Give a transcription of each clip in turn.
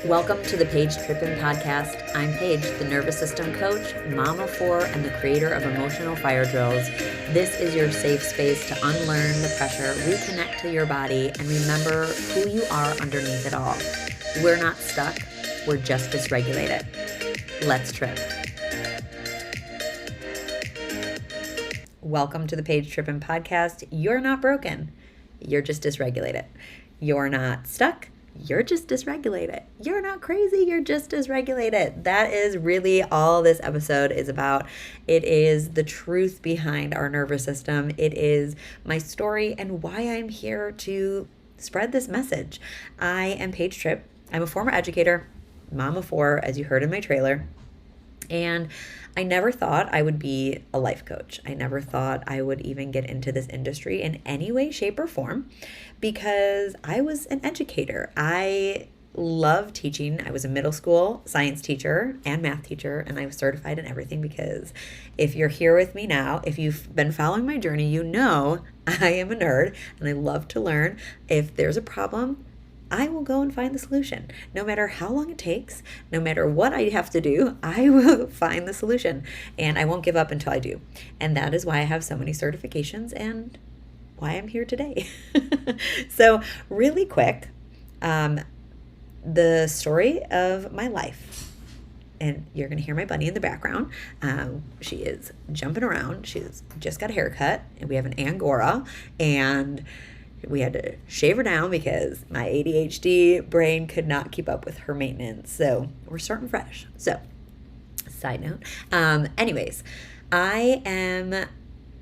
Welcome to the Paige Trippin' Podcast. I'm Paige, the nervous system coach, mom of four, and the creator of emotional fire drills. This is your safe space to unlearn the pressure, reconnect to your body, and remember who you are underneath it all. We're not stuck, we're just dysregulated. Let's trip. Welcome to the Paige Trippin' Podcast. You're not broken, you're just dysregulated. You're not stuck. You're just dysregulated. You're not crazy. You're just dysregulated. That is really all this episode is about. It is the truth behind our nervous system. It is my story and why I'm here to spread this message. I am Paige Tripp. I'm a former educator, mom of four, as you heard in my trailer. And I never thought I would be a life coach. I never thought I would even get into this industry in any way, shape, or form because I was an educator. I love teaching. I was a middle school science teacher and math teacher, and I was certified in everything because if you're here with me now, if you've been following my journey, you know I am a nerd and I love to learn. If there's a problem, I will go and find the solution. No matter how long it takes, no matter what I have to do, I will find the solution. And I won't give up until I do. And that is why I have so many certifications and why I'm here today. So really quick, the story of my life. And you're going to hear my bunny in the background. She is jumping around. She's just got a haircut. And we have an Angora. And we had to shave her down because my ADHD brain could not keep up with her maintenance. So we're starting fresh. So, side note. Anyways, I am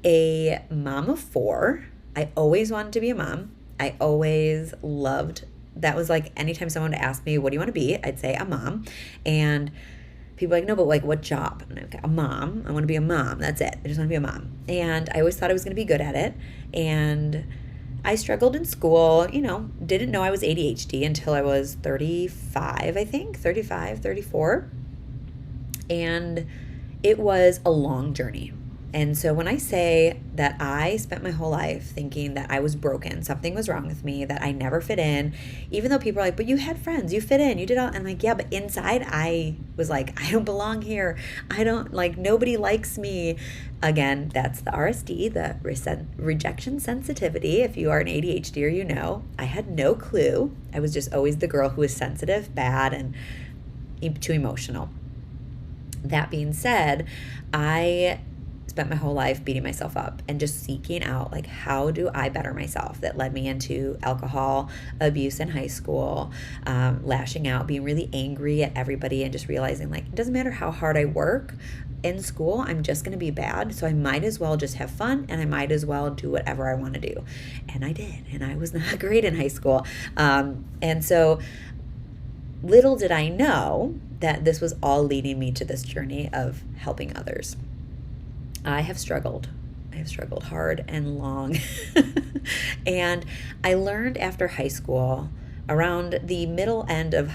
a mom of four. I always wanted to be a mom. I always loved, that was like anytime someone asked me, what do you want to be? I'd say a mom. And people are like, no, but like what job? And I'm like, a mom. I want to be a mom. That's it. I just want to be a mom. And I always thought I was going to be good at it. And I struggled in school, didn't know I was ADHD until I was 35, I think, 35, 34. And it was a long journey. And so when I say that I spent my whole life thinking that I was broken, something was wrong with me, that I never fit in, even though people are like, but you had friends, you fit in, you did all, I'm like, yeah, but inside I was like, I don't belong here. Nobody likes me. Again, that's the RSD, the rejection sensitivity. If you are an ADHDer, I had no clue. I was just always the girl who was sensitive, bad, and too emotional. That being said, I spent my whole life beating myself up and just seeking out, like, how do I better myself? That led me into alcohol abuse in high school, lashing out, being really angry at everybody, and just realizing, like, it doesn't matter how hard I work in school, I'm just going to be bad. So I might as well just have fun, and I might as well do whatever I want to do. And I did. And I was not great in high school. And so little did I know that this was all leading me to this journey of helping others. I have struggled hard and long. And I learned after high school, around the middle end of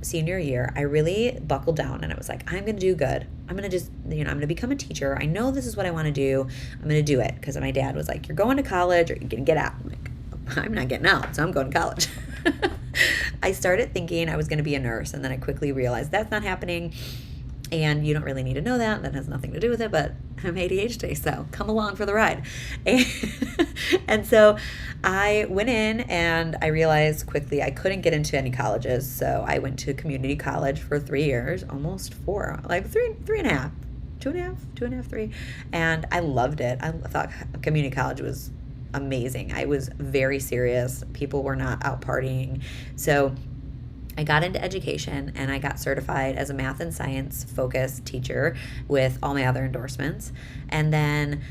senior year, I really buckled down and I was like, I'm going to do good. I'm going to just, I'm going to become a teacher. I know this is what I want to do. I'm going to do it. Because my dad was like, you're going to college or you're going to get out. I'm like, I'm not getting out, so I'm going to college. I started thinking I was going to be a nurse, and then I quickly realized that's not happening. And you don't really need to know that. That has nothing to do with it, but I'm ADHD, so come along for the ride. And so I went in and I realized quickly I couldn't get into any colleges. So I went to community college for 3 years, almost 4, like three and a half, 2.5, 3. And I loved it. I thought community college was amazing. I was very serious. People were not out partying. So I got into education and I got certified as a math and science focused teacher with all my other endorsements. And then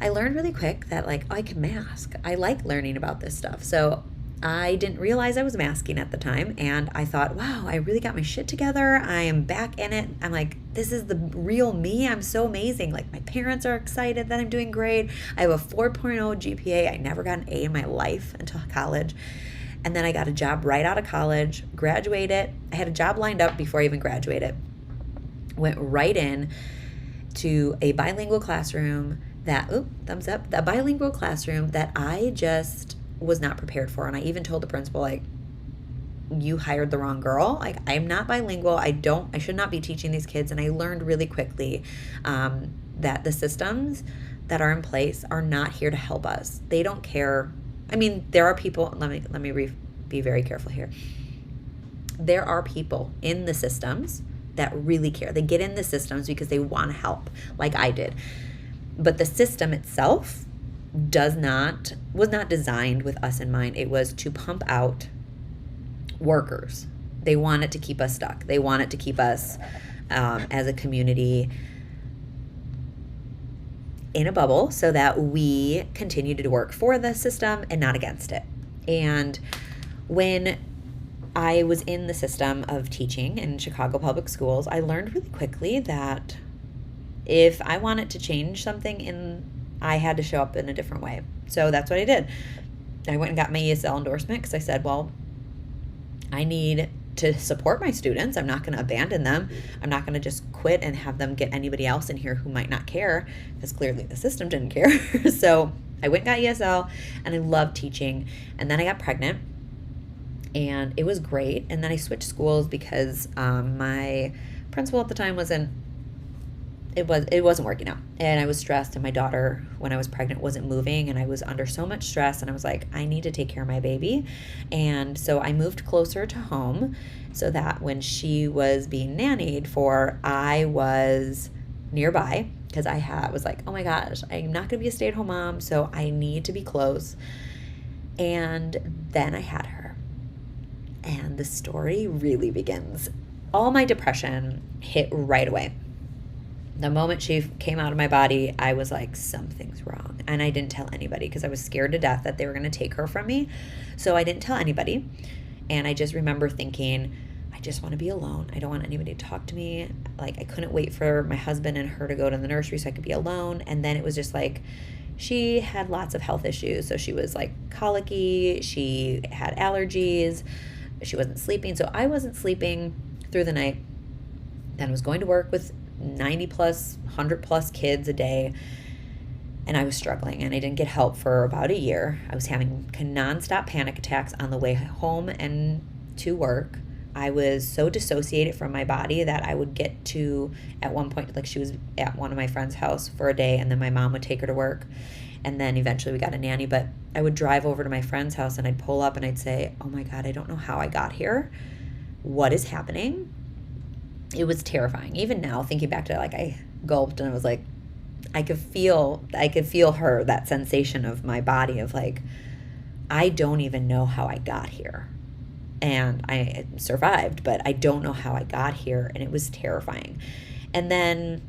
I learned really quick that I can mask. I like learning about this stuff. So I didn't realize I was masking at the time. And I thought, wow, I really got my shit together. I am back in it. I'm like, this is the real me. I'm so amazing. Like, my parents are excited that I'm doing great. I have a 4.0 GPA. I never got an A in my life until college. And then I got a job right out of college, graduated. I had a job lined up before I even graduated. Went right in to a bilingual classroom thumbs up, that bilingual classroom that I just was not prepared for. And I even told the principal, like, you hired the wrong girl. Like, I'm not bilingual. I should not be teaching these kids. And I learned really quickly that the systems that are in place are not here to help us. They don't care. I mean, there are people, let me be very careful here. There are people in the systems that really care. They get in the systems because they want to help, like I did. But the system itself was not designed with us in mind. It was to pump out workers. They wanted to keep us stuck. They wanted to keep us as a community in a bubble so that we continued to work for the system and not against it. And when I was in the system of teaching in Chicago public schools, I learned really quickly that if I wanted to change something, I had to show up in a different way. So that's what I did. I went and got my ESL endorsement because I said, well, I need to support my students. I'm not going to abandon them. I'm not going to just quit and have them get anybody else in here who might not care, because clearly the system didn't care. So I went and got ESL, and I loved teaching. And then I got pregnant, and it was great. And then I switched schools because my principal at the time it wasn't working out, and I was stressed, and my daughter, when I was pregnant, wasn't moving, and I was under so much stress, and I was like, I need to take care of my baby. And so I moved closer to home so that when she was being nannied for, I was nearby, because I was like, oh my gosh, I'm not gonna be a stay-at-home mom, so I need to be close. And then I had her, and the story really begins. All my depression hit right away. The moment she came out of my body, I was like, something's wrong. And I didn't tell anybody because I was scared to death that they were going to take her from me. So I didn't tell anybody. And I just remember thinking, I just want to be alone. I don't want anybody to talk to me. Like, I couldn't wait for my husband and her to go to the nursery so I could be alone. And then it was just like, she had lots of health issues. So she was like colicky. She had allergies. She wasn't sleeping. So I wasn't sleeping through the night. Then was going to work with 90 plus, 100 plus kids a day. And I was struggling, and I didn't get help for about a year. I was having nonstop panic attacks on the way home and to work. I was so dissociated from my body that I would get to, at one point, like, she was at one of my friend's house for a day, and then my mom would take her to work. And then eventually we got a nanny, but I would drive over to my friend's house, and I'd pull up and I'd say, oh my God, I don't know how I got here. What is happening? It was terrifying. Even now, thinking back to it, like, I gulped, and I was like, I could feel her, that sensation of my body of like, I don't even know how I got here. And I survived, but I don't know how I got here. And it was terrifying. And then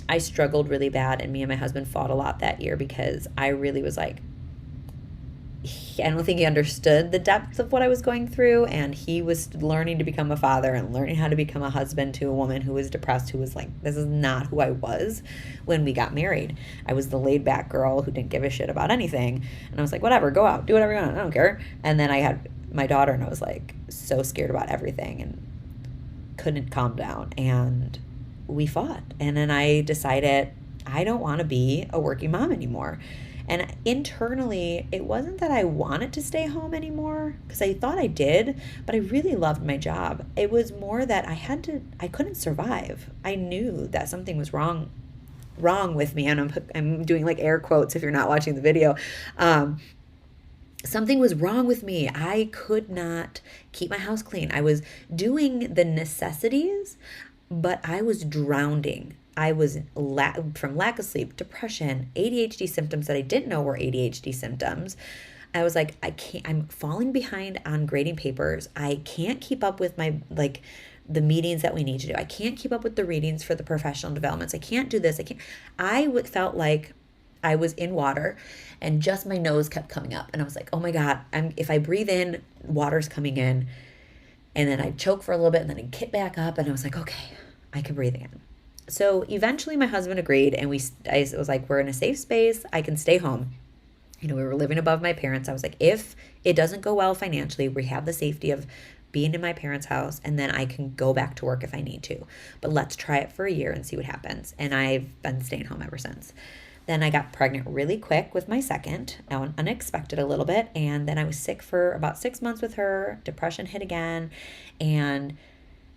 I struggled really bad, and me and my husband fought a lot that year because I really was like, I don't think he understood the depth of what I was going through, and he was learning to become a father and learning how to become a husband to a woman who was depressed, who was like, this is not who I was when we got married. I was the laid back girl who didn't give a shit about anything, and I was like, whatever, go out, do whatever you want, I don't care. And then I had my daughter, and I was like so scared about everything and couldn't calm down, and we fought. And then I decided I don't want to be a working mom anymore. And internally, it wasn't that I wanted to stay home anymore, because I thought I did, but I really loved my job. It was more that I couldn't survive. I knew that something was wrong with me. And I'm doing like air quotes if you're not watching the video. Something was wrong with me. I could not keep my house clean. I was doing the necessities, but I was drowning. I was from lack of sleep, depression, ADHD symptoms that I didn't know were ADHD symptoms. I was like, I'm falling behind on grading papers. I can't keep up with the meetings that we need to do. I can't keep up with the readings for the professional developments. I can't do this. I felt like I was in water, and just my nose kept coming up. And I was like, oh my God, if I breathe in, water's coming in. And then I'd choke for a little bit, and then I'd get back up, and I was like, okay, I can breathe again. So eventually my husband agreed, and I was like, we're in a safe space. I can stay home. We were living above my parents. I was like, if it doesn't go well financially, we have the safety of being in my parents' house, and then I can go back to work if I need to. But let's try it for a year and see what happens. And I've been staying home ever since. Then I got pregnant really quick with my second, unexpected a little bit. And then I was sick for about 6 months with her. Depression hit again. And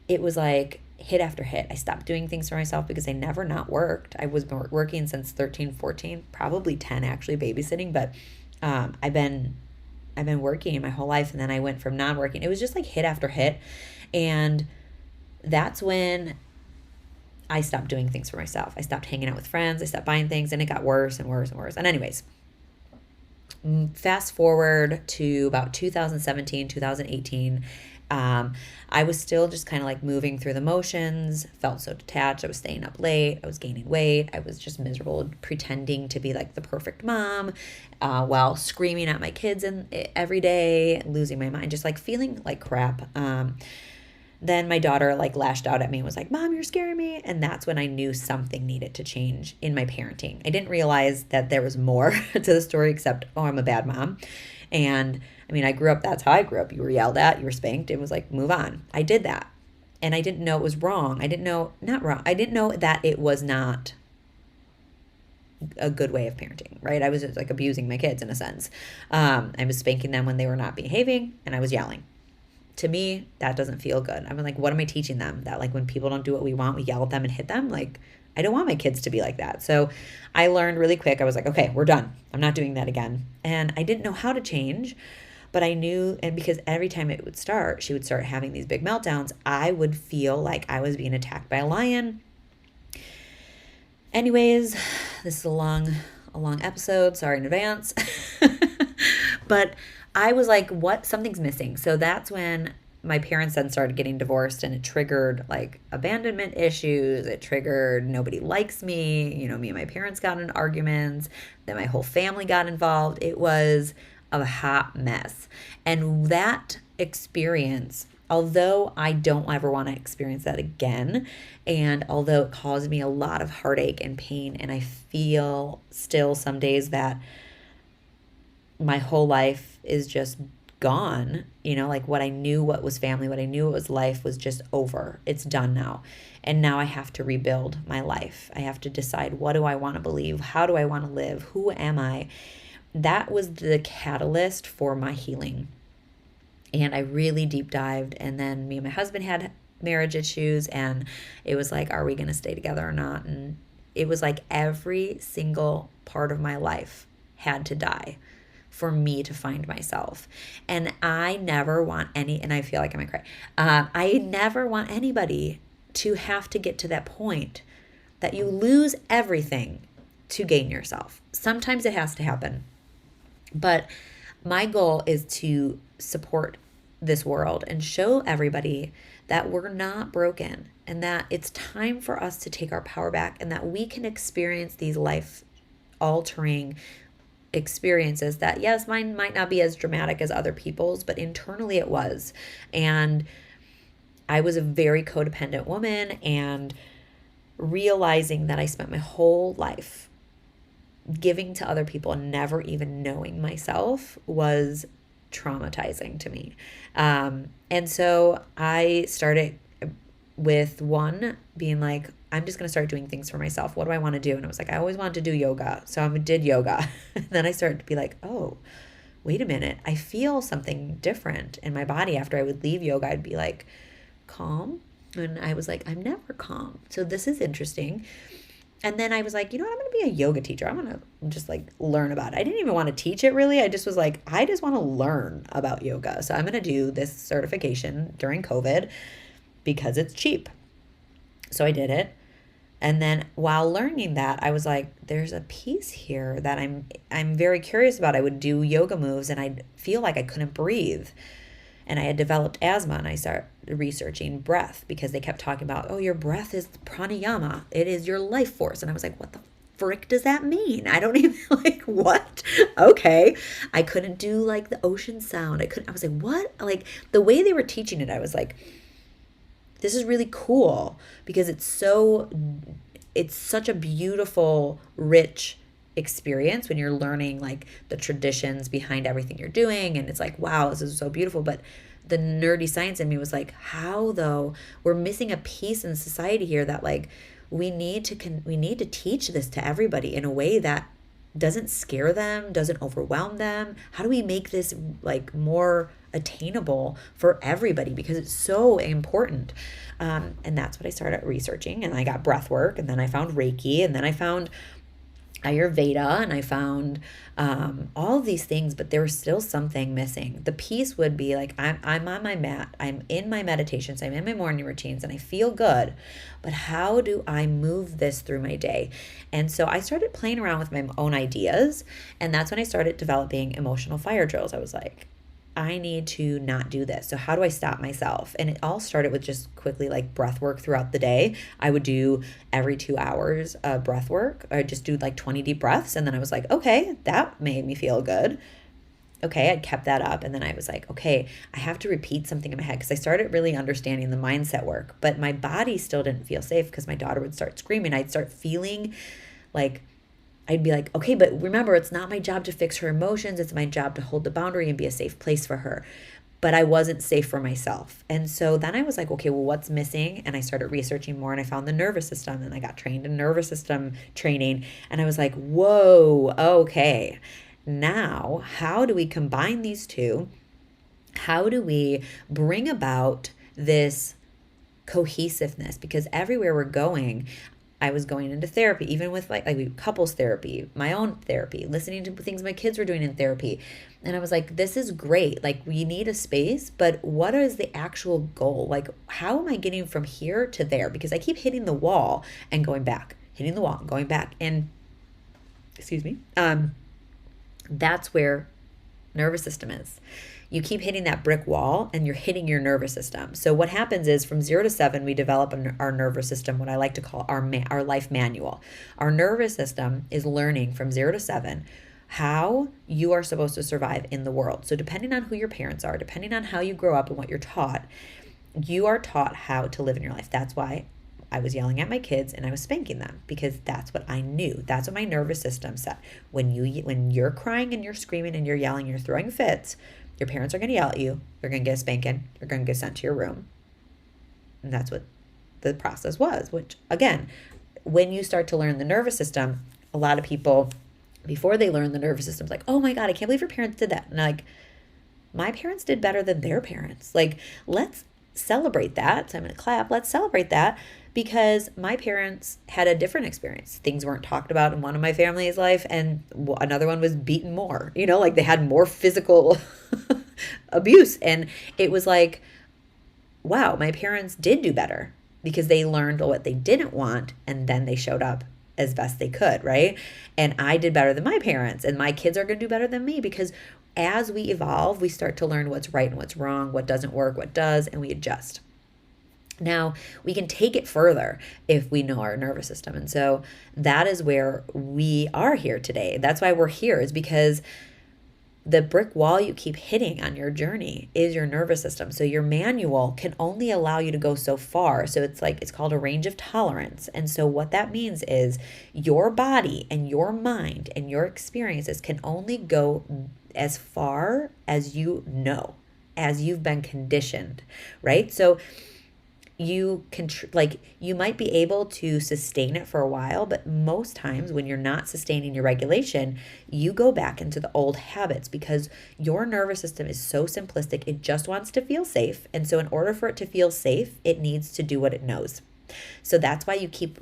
it was like hit after hit. I stopped doing things for myself because I never not worked. I was working since 13, 14, probably 10 actually, babysitting. But I've been working my whole life. And then I went from non-working. It was just like hit after hit. And that's when I stopped doing things for myself. I stopped hanging out with friends. I stopped buying things, and it got worse and worse and worse. And anyways, fast forward to about 2017, 2018. I was still just kind of like moving through the motions, felt so detached. I was staying up late. I was gaining weight. I was just miserable, pretending to be like the perfect mom, while screaming at my kids every day, losing my mind, just like feeling like crap. Then my daughter like lashed out at me and was like, "Mom, you're scaring me." And that's when I knew something needed to change in my parenting. I didn't realize that there was more to the story except, oh, I'm a bad mom. And I mean, that's how I grew up. You were yelled at, you were spanked. It was like, move on. I did that. And I didn't know it was wrong. I didn't know, not wrong. I didn't know that it was not a good way of parenting, right? I was just like abusing my kids in a sense. I was spanking them when they were not behaving, and I was yelling. To me, that doesn't feel good. I'm like, what am I teaching them? That like when people don't do what we want, we yell at them and hit them? Like, I don't want my kids to be like that. So I learned really quick. I was like, okay, we're done. I'm not doing that again. And I didn't know how to change, but I knew, and because every time it would start, she would start having these big meltdowns, I would feel like I was being attacked by a lion. Anyways, this is a long episode. Sorry in advance. But I was like, what? Something's missing. So that's when my parents then started getting divorced, and it triggered like abandonment issues. It triggered nobody likes me. You know, me and my parents got in arguments. Then my whole family got involved. It was a hot mess. And that experience, although I don't ever want to experience that again, and although it caused me a lot of heartache and pain, and I feel still some days that my whole life is just gone, you know, like what I knew what was family, what I knew what was life was just over. It's done now. And now I have to rebuild my life. I have to decide, what do I want to believe? How do I want to live? Who am I? That was the catalyst for my healing. And I really deep dived. And then me and my husband had marriage issues, and it was like, are we going to stay together or not? And it was like every single part of my life had to die for me to find myself. And I never want and I feel like I might cry. I never want anybody to have to get to that point that you lose everything to gain yourself. Sometimes it has to happen. But my goal is to support this world and show everybody that we're not broken, and that it's time for us to take our power back, and that we can experience these life-altering experiences that, yes, mine might not be as dramatic as other people's, but internally it was. And I was a very codependent woman, and realizing that I spent my whole life giving to other people and never even knowing myself was traumatizing to me. And so I started with one being like, I'm just going to start doing things for myself. What do I want to do? And I was like, I always wanted to do yoga. So I did yoga. And then I started to be like, oh, wait a minute. I feel something different in my body. After I would leave yoga, I'd be like calm. And I was like, I'm never calm. So this is interesting. And then I was like, you know what? I'm going to be a yoga teacher. I'm going to just like learn about it. I didn't even want to teach it really. I just was like, I just want to learn about yoga. So I'm going to do this certification during COVID because it's cheap. So I did it. And then while learning that, I was like, there's a piece here that I'm very curious about. I would do yoga moves and I'd feel like I couldn't breathe. And I had developed asthma, and I started researching breath because they kept talking about, oh, your breath is pranayama. It is your life force. And I was like, what the frick does that mean? I don't even like, what? Okay. I couldn't do like the ocean sound. I was like, what? Like the way they were teaching it, I was like, this is really cool because it's such a beautiful, rich experience when you're learning like the traditions behind everything you're doing. And it's like, wow, this is so beautiful. But the nerdy science in me was like, how though? We're missing a piece in society here that like we need to teach this to everybody in a way that doesn't scare them, doesn't overwhelm them. How do we make this like more attainable for everybody, because it's so important. And that's what I started researching, and I got breath work, and then I found Reiki, and then I found Ayurveda, and I found all of these things, but there was still something missing. The piece would be like, I'm on my mat, I'm in my meditations, I'm in my morning routines, and I feel good, but how do I move this through my day? And so I started playing around with my own ideas, and that's when I started developing emotional fire drills. I was like, I need to not do this. So how do I stop myself? And it all started with just quickly like breath work throughout the day. I would do every 2 hours of breath work, or just do like 20 deep breaths. And then I was like, okay, that made me feel good. Okay, I'd kept that up. And then I was like, okay, I have to repeat something in my head, because I started really understanding the mindset work, but my body still didn't feel safe because my daughter would start screaming. I'd start feeling like, I'd be like, okay, but remember, it's not my job to fix her emotions. It's my job to hold the boundary and be a safe place for her. But I wasn't safe for myself. And so then I was like, okay, well, what's missing? And I started researching more, and I found the nervous system, and I got trained in nervous system training. And I was like, whoa, okay. Now, how do we combine these two? How do we bring about this cohesiveness? Because everywhere we're going, I was going into therapy, even with like couples therapy, my own therapy, listening to things my kids were doing in therapy. And I was like, this is great. Like, we need a space, but what is the actual goal? Like, how am I getting from here to there? Because I keep hitting the wall and going back, hitting the wall and going back. And excuse me, that's where nervous system is. You keep hitting that brick wall and you're hitting your nervous system. So what happens is, from 0 to 7, we develop our nervous system, what I like to call our life manual. Our nervous system is learning from 0 to 7 how you are supposed to survive in the world. So depending on who your parents are, depending on how you grow up and what you're taught, you are taught how to live in your life. That's why I was yelling at my kids and I was spanking them, because that's what I knew. That's what my nervous system said. When you're crying and you're screaming and you're yelling, you're throwing fits, your parents are going to yell at you. You're going to get a spanking. You're going to get sent to your room. And that's what the process was, which, again, when you start to learn the nervous system, a lot of people, before they learn the nervous system, is like, oh my God, I can't believe your parents did that. And like, my parents did better than their parents. Like, let's celebrate that. So I'm going to clap. Let's celebrate that, because my parents had a different experience. Things weren't talked about in one of my family's life, and another one was beaten more. Like they had more physical abuse. And it was like, wow, my parents did do better, because they learned what they didn't want, and then they showed up as best they could, right? And I did better than my parents, and my kids are going to do better than me, because as we evolve, we start to learn what's right and what's wrong, what doesn't work, what does, and we adjust. Now, we can take it further if we know our nervous system. And so that is where we are here today. That's why we're here, is because the brick wall you keep hitting on your journey is your nervous system. So your manual can only allow you to go so far. So it's called a range of tolerance. And so what that means is your body and your mind and your experiences can only go as far as you know, as you've been conditioned, right? So you can you might be able to sustain it for a while, but most times when you're not sustaining your regulation, you go back into the old habits, because your nervous system is so simplistic. It just wants to feel safe. And so in order for it to feel safe, it needs to do what it knows. So that's why you keep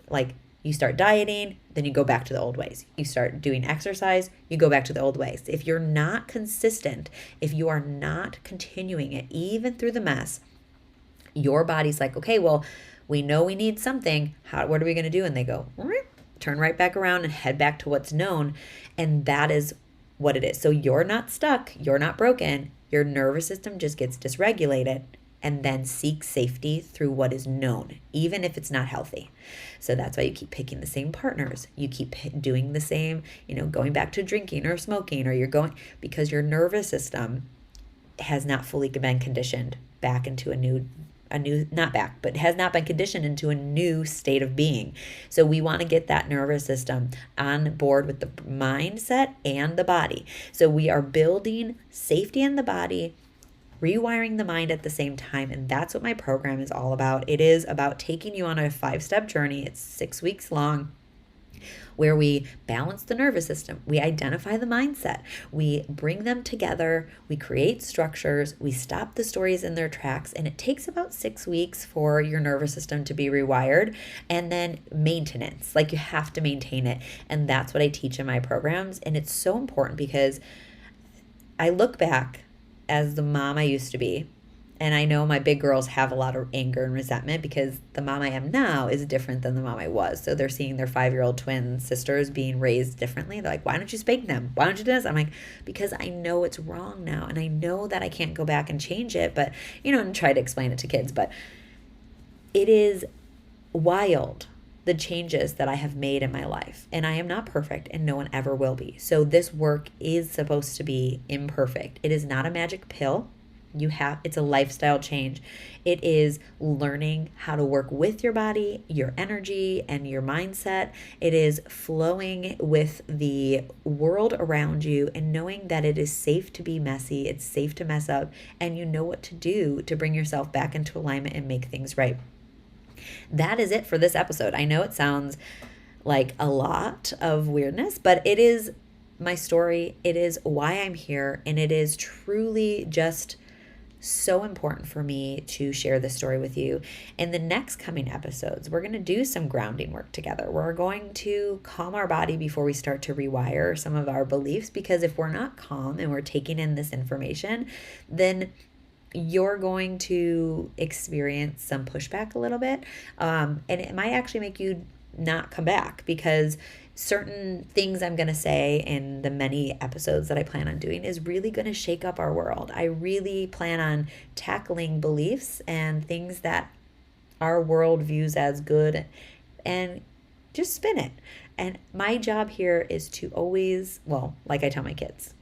you start dieting, then you go back to the old ways. You start doing exercise, you go back to the old ways. If you're not consistent, if you are not continuing it, even through the mess, your body's like, okay, well, we know we need something. What are we going to do? And they go, turn right back around and head back to what's known. And that is what it is. So you're not stuck. You're not broken. Your nervous system just gets dysregulated and then seeks safety through what is known, even if it's not healthy. So that's why you keep picking the same partners. You keep doing the same, going back to drinking or smoking, or because your nervous system has not fully been conditioned back into has not been conditioned into a new state of being. So we want to get that nervous system on board with the mindset and the body. So we are building safety in the body rewiring the mind at the same time. And that's what my program is all about. It is about taking you on a 5-step journey. It's 6 weeks long, where we balance the nervous system, we identify the mindset, we bring them together, we create structures, we stop the stories in their tracks, and it takes about 6 weeks for your nervous system to be rewired. And then maintenance, like you have to maintain it. And that's what I teach in my programs. And it's so important because I look back as the mom I used to be, and I know my big girls have a lot of anger and resentment because the mom I am now is different than the mom I was. So they're seeing their 5-year-old twin sisters being raised differently. They're like, why don't you spank them? Why don't you do this? I'm like, because I know it's wrong now. And I know that I can't go back and change it, but, and try to explain it to kids. But it is wild, the changes that I have made in my life. And I am not perfect, and no one ever will be. So this work is supposed to be imperfect. It is not a magic pill. It's a lifestyle change. It is learning how to work with your body, your energy, and your mindset. It is flowing with the world around you and knowing that it is safe to be messy. It's safe to mess up, and you know what to do to bring yourself back into alignment and make things right. That is it for this episode. I know it sounds like a lot of weirdness, but it is my story. It is why I'm here, and it is truly just so important for me to share this story with you. In the next coming episodes, we're going to do some grounding work together. We're going to calm our body before we start to rewire some of our beliefs, because if we're not calm and we're taking in this information, then you're going to experience some pushback a little bit. And it might actually make you not come back, because certain things I'm going to say in the many episodes that I plan on doing is really going to shake up our world. I really plan on tackling beliefs and things that our world views as good and just spin it. And my job here is to always, like I tell my kids,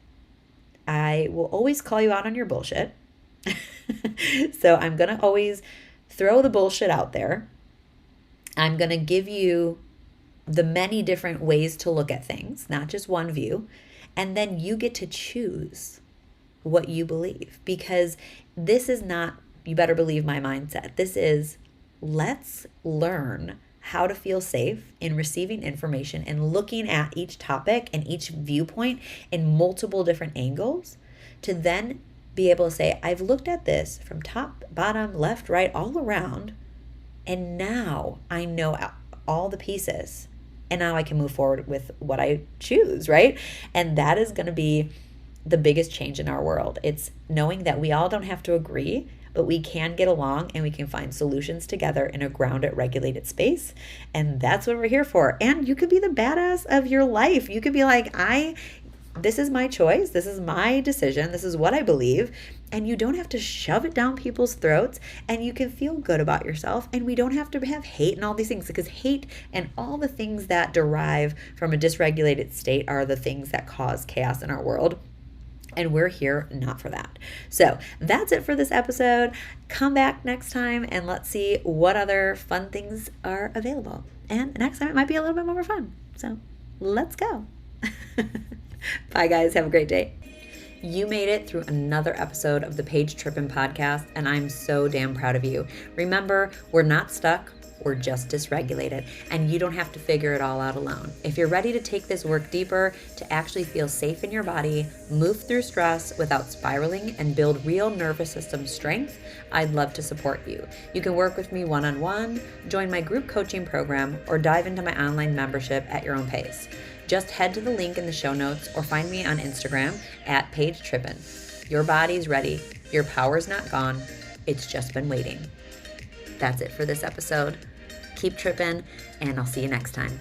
I will always call you out on your bullshit. So I'm going to always throw the bullshit out there. I'm going to give you the many different ways to look at things, not just one view. And then you get to choose what you believe, because this is not, you better believe my mindset. This is, let's learn how to feel safe in receiving information and looking at each topic and each viewpoint in multiple different angles, to then be able to say, I've looked at this from top, bottom, left, right, all around, and now I know all the pieces. And now I can move forward with what I choose, right? And that is going to be the biggest change in our world. It's knowing that we all don't have to agree, but we can get along and we can find solutions together in a grounded, regulated space. And that's what we're here for. And you could be the badass of your life. You could be like, this is my choice. This is my decision. This is what I believe. And you don't have to shove it down people's throats, and you can feel good about yourself. And we don't have to have hate and all these things, because hate and all the things that derive from a dysregulated state are the things that cause chaos in our world. And we're here not for that. So that's it for this episode. Come back next time and let's see what other fun things are available. And next time it might be a little bit more fun. So let's go. Bye, guys. Have a great day. You made it through another episode of the Page Trippin' podcast, and I'm so damn proud of you. Remember, we're not stuck. We're just dysregulated, and you don't have to figure it all out alone. If you're ready to take this work deeper, to actually feel safe in your body, move through stress without spiraling, and build real nervous system strength, I'd love to support you. You can work with me one-on-one, join my group coaching program, or dive into my online membership at your own pace. Just head to the link in the show notes or find me on Instagram at Page Trippin'. Your body's ready. Your power's not gone. It's just been waiting. That's it for this episode. Keep tripping, and I'll see you next time.